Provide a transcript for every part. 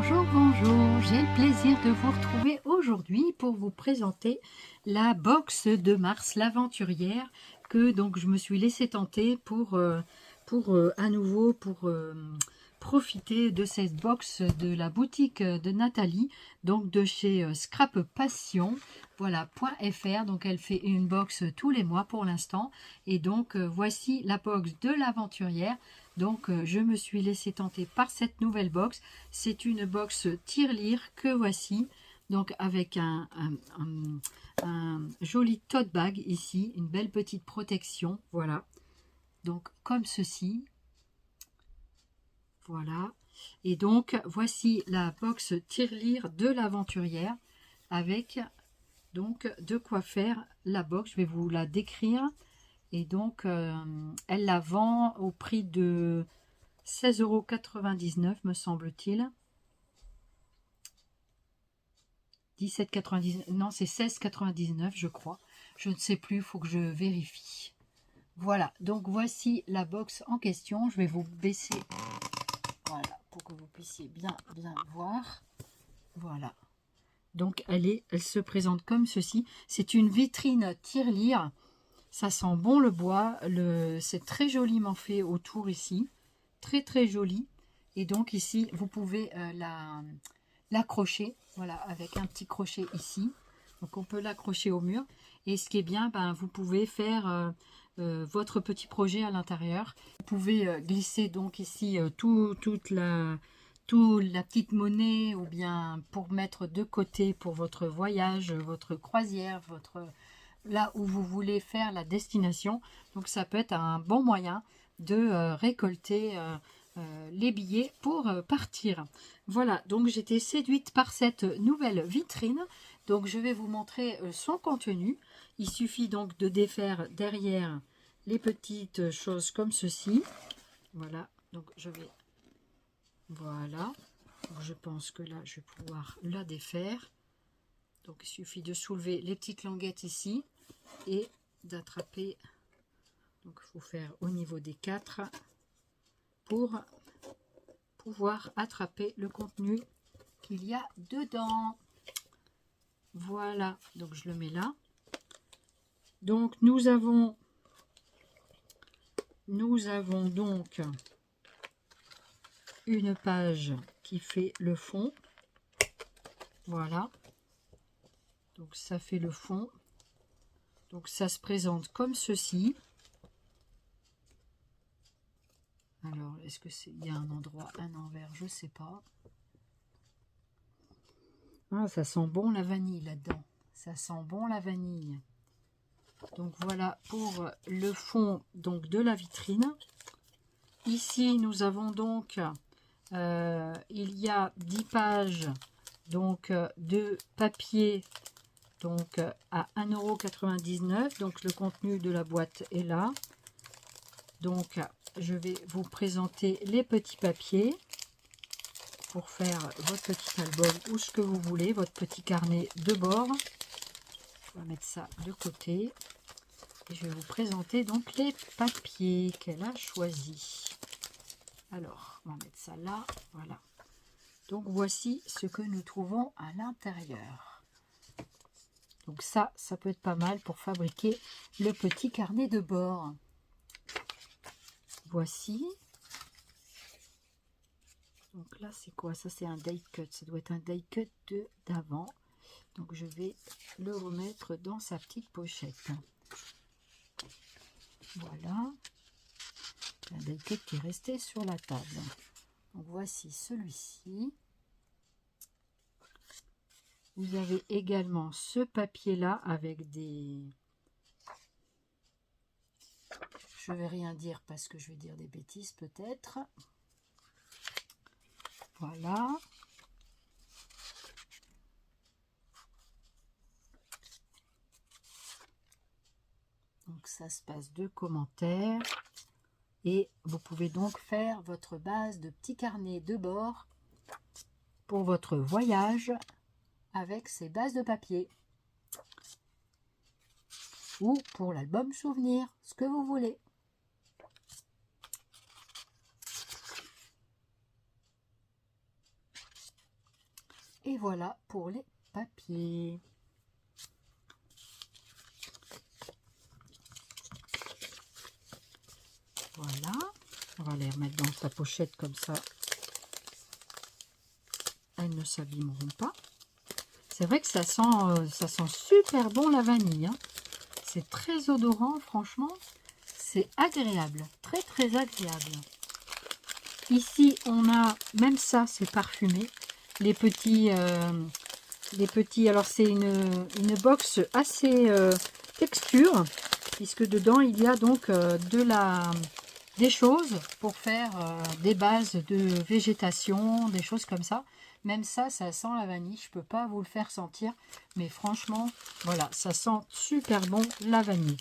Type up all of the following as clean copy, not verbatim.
Bonjour, bonjour, j'ai le plaisir de vous retrouver aujourd'hui pour vous présenter la box de Mars, l'aventurière, que donc je me suis laissé tenter pour à nouveau profiter de cette box de la boutique de Nathalie, donc de chez Scrap Passion, voilà, .fr. Donc elle fait une box tous les mois pour l'instant, et donc voici la box de l'aventurière. Donc je me suis laissé tenter par cette nouvelle box. C'est une box tirelire que voici, donc avec un joli tote bag ici, une belle petite protection, voilà, donc comme ceci, voilà. Et donc voici la box tirelire de l'aventurière avec donc de quoi faire la box. Je vais vous la décrire. Et donc elle la vend au prix de 16,99 € me semble-t-il. 17,99, non, c'est 16,99 je crois. Je ne sais plus, il faut que je vérifie. Voilà, donc voici la box en question. Je vais vous baisser, voilà, pour que vous puissiez bien voir. Voilà. Donc elle se présente comme ceci. C'est une vitrine tirelire. Ça sent bon le bois. C'est très joliment fait autour ici. Très joli. Et donc ici, vous pouvez l'accrocher, voilà, avec un petit crochet ici. Donc on peut l'accrocher au mur. Et ce qui est bien, vous pouvez faire votre petit projet à l'intérieur. Vous pouvez glisser donc ici toute la petite monnaie, ou bien pour mettre de côté pour votre voyage, votre croisière, là où vous voulez faire la destination. Donc ça peut être un bon moyen de récolter les billets pour partir. Voilà, donc j'étais séduite par cette nouvelle vitrine. Donc je vais vous montrer son contenu. Il suffit donc de défaire derrière les petites choses comme ceci. Voilà, donc je vais, voilà, donc je pense que là je vais pouvoir la défaire. Donc il suffit de soulever les petites languettes ici et d'attraper. Donc il faut faire au niveau des 4 pour pouvoir attraper le contenu qu'il y a dedans. Voilà, donc je le mets là. Donc nous avons donc une page qui fait le fond. Voilà, donc ça fait le fond. Donc ça se présente comme ceci. Alors, est-ce que il y a un endroit, un envers, je sais pas. Ah, ça sent bon la vanille là-dedans. Ça sent bon la vanille. Donc voilà pour le fond donc de la vitrine. Ici, nous avons donc, il y a 10 pages donc de papier donc à 1,99 €. Donc le contenu de la boîte est là. Donc je vais vous présenter les petits papiers pour faire votre petit album ou ce que vous voulez, votre petit carnet de bord. On va mettre ça de côté et je vais vous présenter donc les papiers qu'elle a choisis. Alors, on va mettre ça là, voilà. Donc voici ce que nous trouvons à l'intérieur. Donc ça peut être pas mal pour fabriquer le petit carnet de bord. Voici. Donc là, c'est quoi? Ça, c'est un die cut. Ça doit être un die cut d'avant. Donc, je vais le remettre dans sa petite pochette. Voilà. Un die cut qui est resté sur la table. Donc, voici celui-ci. Vous avez également ce papier-là avec des... Je ne vais rien dire parce que je vais dire des bêtises peut-être. Voilà. Donc ça se passe de commentaires. Et vous pouvez donc faire votre base de petit carnet de bord pour votre voyage avec ces bases de papier. Ou pour l'album souvenir, ce que vous voulez. Et voilà pour les papiers. Voilà, on va les remettre dans sa pochette comme ça. Elles ne s'abîmeront pas. C'est vrai que ça sent super bon la vanille, hein. C'est très odorant, franchement. C'est agréable, très très agréable. Ici, on a, même ça, c'est parfumé. Les petits, alors c'est une box assez texture, puisque dedans, il y a donc des choses pour faire des bases de végétation, des choses comme ça. Même ça, ça sent la vanille. Je ne peux pas vous le faire sentir, mais franchement, voilà, ça sent super bon la vanille.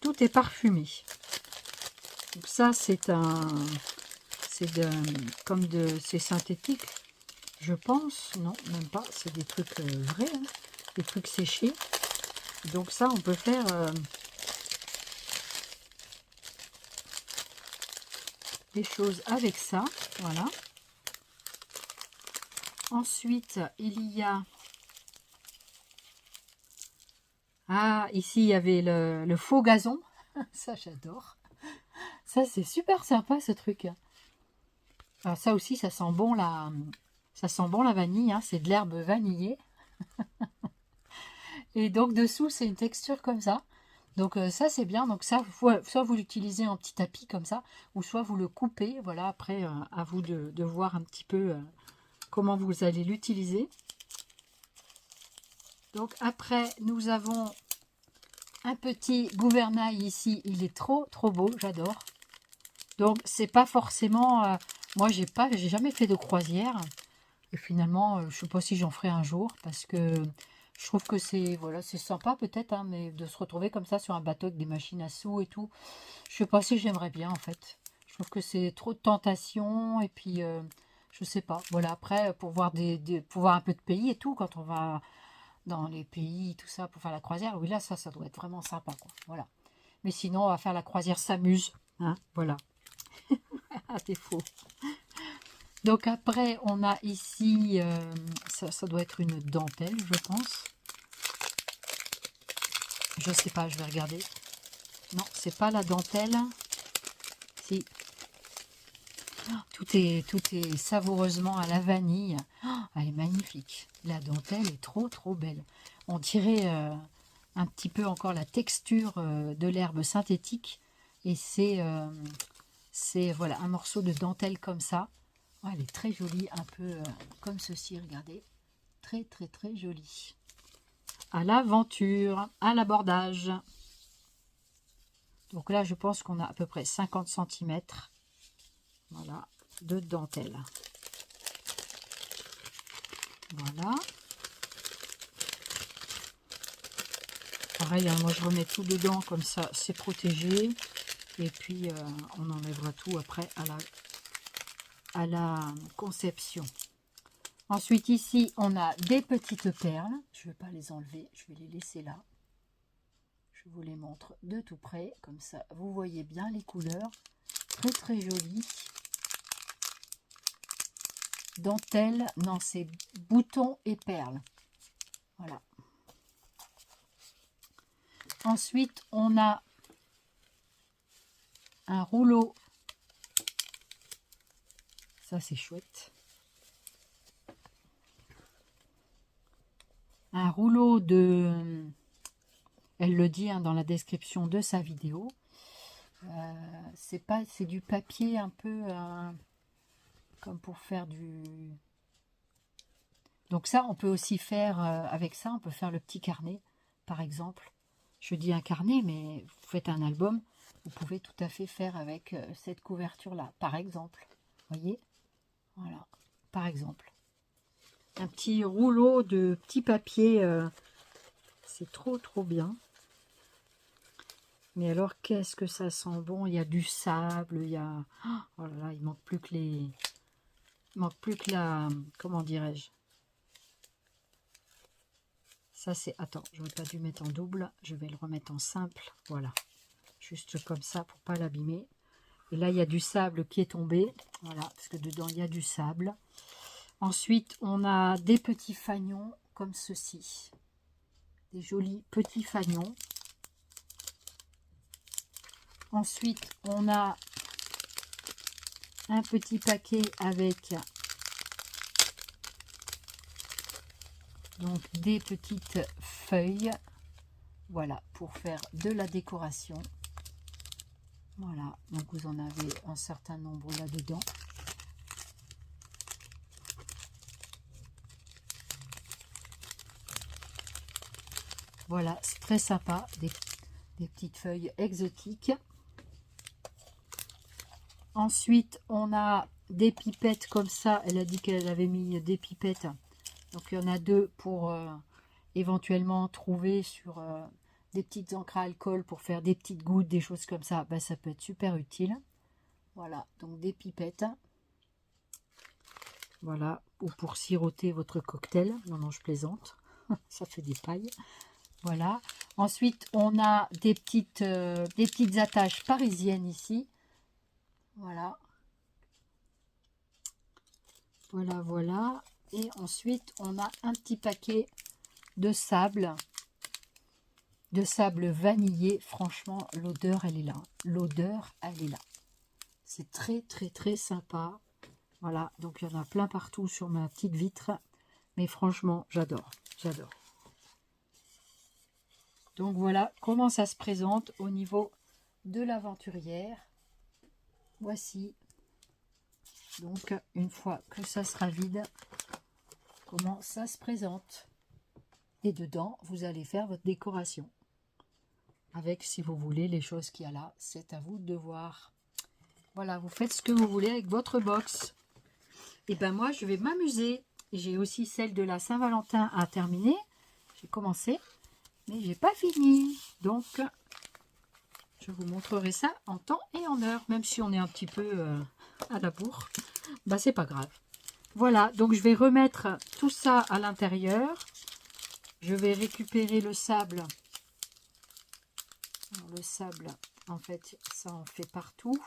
Tout est parfumé. Donc ça, c'est synthétique, je pense. Non, même pas. C'est des trucs vrais, hein, des trucs séchés. Donc ça, on peut faire des choses avec ça. Voilà. Ensuite, il y a... Ah, ici, il y avait le faux gazon. Ça, j'adore. Ça, c'est super sympa, ce truc. Alors, ça aussi, ça sent bon la vanille. Hein. C'est de l'herbe vanillée. Et donc, dessous, c'est une texture comme ça. Donc, ça, c'est bien. Donc, ça, soit vous l'utilisez en petit tapis comme ça, ou soit vous le coupez. Voilà, après, à vous de voir un petit peu comment vous allez l'utiliser. Donc, après, nous avons un petit gouvernail ici. Il est trop, trop beau. J'adore. Donc, c'est pas forcément... moi, j'ai jamais fait de croisière. Et finalement, je sais pas si j'en ferai un jour. Parce que je trouve que c'est sympa peut-être. Hein, mais de se retrouver comme ça sur un bateau avec des machines à sous et tout. Je sais pas si j'aimerais bien en fait. Je trouve que c'est trop de tentation. Et puis, je sais pas. Voilà, après, pour voir, pour voir un peu de pays et tout. Quand on va dans les pays, tout ça, pour faire la croisière. Oui, là, ça doit être vraiment sympa. Quoi. Voilà. Mais sinon, on va faire la croisière s'amuse. Hein, voilà. À défaut. Donc après, on a ici, ça doit être une dentelle, je pense. Je sais pas, je vais regarder. Non, c'est pas la dentelle. Si. Tout est savoureusement à la vanille. Elle est magnifique. La dentelle est trop, trop belle. On dirait un petit peu encore la texture de l'herbe synthétique. Et c'est voilà, un morceau de dentelle comme ça. Oh, elle est très jolie, un peu comme ceci, regardez. Très, très, très jolie. À l'aventure, à l'abordage. Donc là, je pense qu'on a à peu près 50 cm. Voilà, de dentelle. Voilà. Pareil, hein, moi je remets tout dedans, comme ça, c'est protégé. Et puis, on enlèvera tout après à la conception. Ensuite, ici, on a des petites perles. Je ne vais pas les enlever, je vais les laisser là. Je vous les montre de tout près. Comme ça, vous voyez bien les couleurs. Très, très jolies. Dentelle, non, c'est boutons et perles. Voilà. Ensuite, on a un rouleau. Ça, c'est chouette. Un rouleau de... Elle le dit hein, dans la description de sa vidéo. C'est du papier un peu comme pour faire du... Donc ça, on peut aussi faire avec ça, on peut faire le petit carnet, par exemple. Je dis un carnet, mais vous faites un album, vous pouvez tout à fait faire avec cette couverture-là, par exemple. Vous voyez? Voilà, par exemple. Un petit rouleau de petit papier, c'est trop, trop bien. Mais alors, qu'est-ce que ça sent bon? Il y a du sable, il y a... Oh là là, il manque plus que les... Il manque plus que la... Comment dirais-je? Ça, c'est... Attends, je n'aurais pas dû mettre en double. Je vais le remettre en simple. Voilà. Juste comme ça, pour pas l'abîmer. Et là, il y a du sable qui est tombé. Voilà, parce que dedans, il y a du sable. Ensuite, on a des petits fanions comme ceci. Des jolis petits fanions. Ensuite, on a un petit paquet avec donc des petites feuilles. Voilà, pour faire de la décoration. Voilà, donc vous en avez un certain nombre là-dedans. Voilà, c'est très sympa, des petites feuilles exotiques. Ensuite, on a des pipettes comme ça. Elle a dit qu'elle avait mis des pipettes. Donc, il y en a deux pour éventuellement trouver sur des petites encres à alcool pour faire des petites gouttes, des choses comme ça. Ben, ça peut être super utile. Voilà, donc des pipettes. Voilà, ou pour siroter votre cocktail. Non, non, je plaisante. Ça fait des pailles. Voilà. Ensuite, on a des petites attaches parisiennes ici. Voilà. Voilà, voilà. Et ensuite, on a un petit paquet de sable vanillé. Franchement, l'odeur, elle est là. L'odeur, elle est là. C'est très, très, très sympa. Voilà, donc il y en a plein partout sur ma petite vitre. Mais franchement, j'adore. J'adore. Donc voilà comment ça se présente au niveau de l'aventurière. Voici. Donc une fois que ça sera vide, comment ça se présente. Et dedans, vous allez faire votre décoration. Avec, si vous voulez, les choses qu'il y a là. C'est à vous de voir. Voilà, vous faites ce que vous voulez avec votre box. Et ben moi, je vais m'amuser. J'ai aussi celle de la Saint-Valentin à terminer. J'ai commencé. Mais j'ai pas fini, donc je vous montrerai ça en temps et en heure, même si on est un petit peu à la bourre, bah c'est pas grave. Voilà, donc je vais remettre tout ça à l'intérieur. Je vais récupérer le sable. Alors, le sable, en fait, ça en fait partout.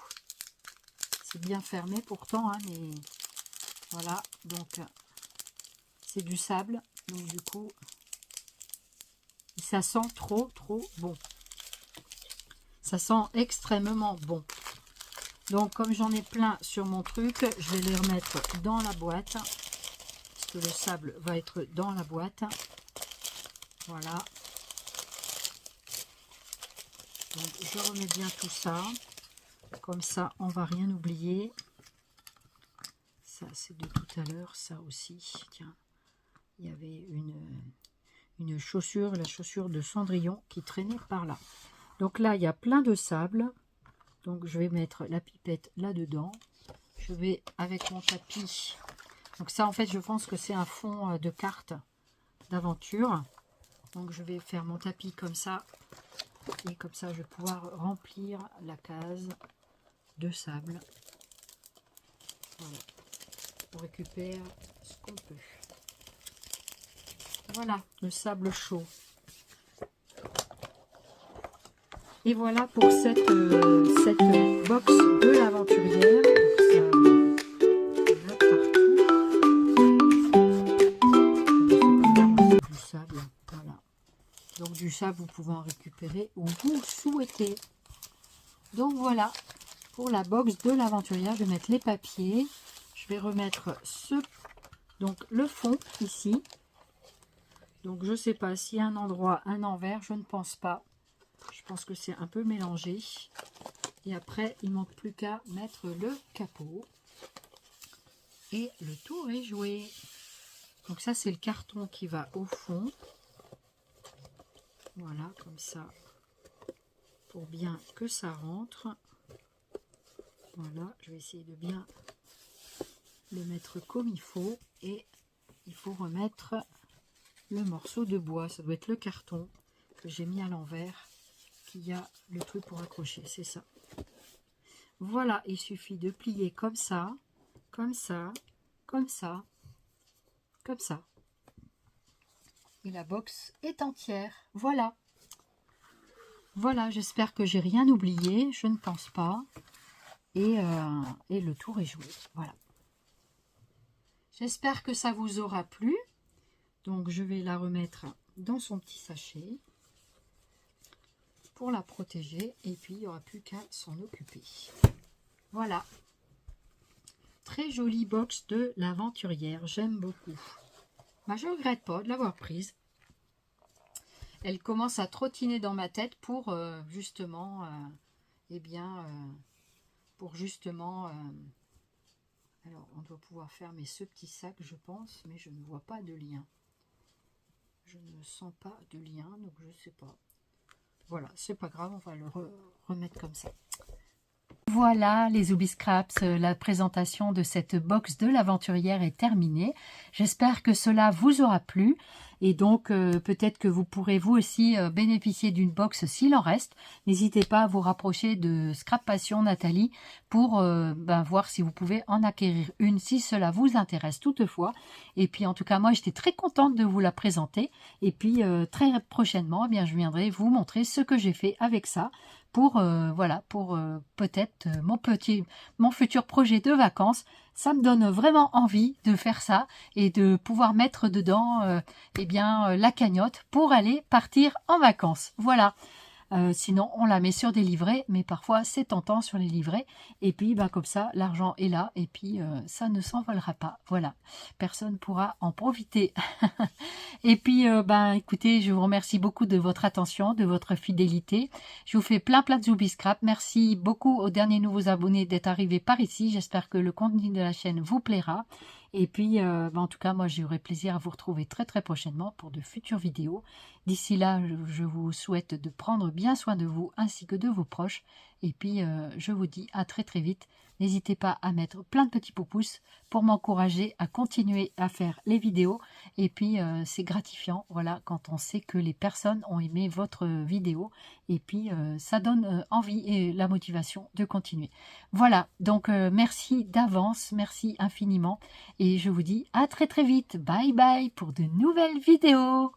C'est bien fermé pourtant, hein, mais voilà, donc c'est du sable, donc du coup ça sent trop bon. Ça sent extrêmement bon. Donc comme j'en ai plein sur mon truc, je vais les remettre dans la boîte. Parce que le sable va être dans la boîte. Voilà. Donc je remets bien tout ça. Comme ça, on va rien oublier. Ça, c'est de tout à l'heure. Ça aussi. Tiens, il y avait une chaussure, la chaussure de Cendrillon qui traînait par là. Donc là, il y a plein de sable. Donc je vais mettre la pipette là-dedans. Je vais avec mon tapis. Donc ça, en fait, je pense que c'est un fond de carte d'aventure. Donc je vais faire mon tapis comme ça. Et comme ça, je vais pouvoir remplir la case de sable. Voilà. On récupère ce qu'on peut. Voilà, le sable chaud. Et voilà pour cette box de l'aventurière. Du sable, voilà. Donc du sable, vous pouvez en récupérer où vous souhaitez. Donc voilà, pour la box de l'aventurière, je vais mettre les papiers. Je vais remettre donc le fond ici. Donc je ne sais pas s'il y a un endroit, un envers, je ne pense pas. Je pense que c'est un peu mélangé. Et après, il ne manque plus qu'à mettre le capot. Et le tour est joué. Donc ça, c'est le carton qui va au fond. Voilà, comme ça. Pour bien que ça rentre. Voilà, je vais essayer de bien le mettre comme il faut. Et il faut remettre le morceau de bois. Ça doit être le carton que j'ai mis à l'envers. Il y a le truc pour accrocher, c'est ça. Voilà, il suffit de plier comme ça, comme ça, comme ça, comme ça. Et la box est entière. Voilà. Voilà, j'espère que j'ai rien oublié. Je ne pense pas. Et le tour est joué. Voilà. J'espère que ça vous aura plu. Donc je vais la remettre dans son petit sachet pour la protéger. Et puis il n'y aura plus qu'à s'en occuper. Voilà. Très jolie box de l'aventurière. J'aime beaucoup. Bah, je ne regrette pas de l'avoir prise. Elle commence à trottiner dans ma tête pour justement, alors on doit pouvoir fermer ce petit sac, je pense, mais je ne vois pas de lien. Je ne sens pas de lien, donc je ne sais pas. Voilà, c'est pas grave, on va le remettre comme ça. Voilà les Zooby Scraps, la présentation de cette box de l'aventurière est terminée. J'espère que cela vous aura plu et donc peut-être que vous pourrez vous aussi bénéficier d'une box s'il en reste. N'hésitez pas à vous rapprocher de Scrap Passion Nathalie pour voir si vous pouvez en acquérir une si cela vous intéresse toutefois. Et puis en tout cas moi j'étais très contente de vous la présenter et puis très prochainement je viendrai vous montrer ce que j'ai fait avec ça. Pour peut-être mon futur projet de vacances. Ça me donne vraiment envie de faire ça et de pouvoir mettre dedans la cagnotte pour aller partir en vacances. Voilà. Sinon on la met sur des livrets, mais parfois c'est tentant sur les livrets et puis comme ça l'argent est là et puis ça ne s'envolera pas. Voilà, personne pourra en profiter. Et puis écoutez, je vous remercie beaucoup de votre attention, de votre fidélité. Je vous fais plein de Zooby Scrap. Merci beaucoup aux derniers nouveaux abonnés d'être arrivés par ici. J'espère que le contenu de la chaîne vous plaira. Et puis, en tout cas, moi, j'aurai plaisir à vous retrouver très très prochainement pour de futures vidéos. D'ici là, je vous souhaite de prendre bien soin de vous ainsi que de vos proches. Et puis, je vous dis à très très vite. N'hésitez pas à mettre plein de petits pouces pour m'encourager à continuer à faire les vidéos. Et puis, c'est gratifiant, voilà, quand on sait que les personnes ont aimé votre vidéo. Et puis, ça donne envie et la motivation de continuer. Voilà, donc merci d'avance, merci infiniment. Et je vous dis à très très vite. Bye bye pour de nouvelles vidéos.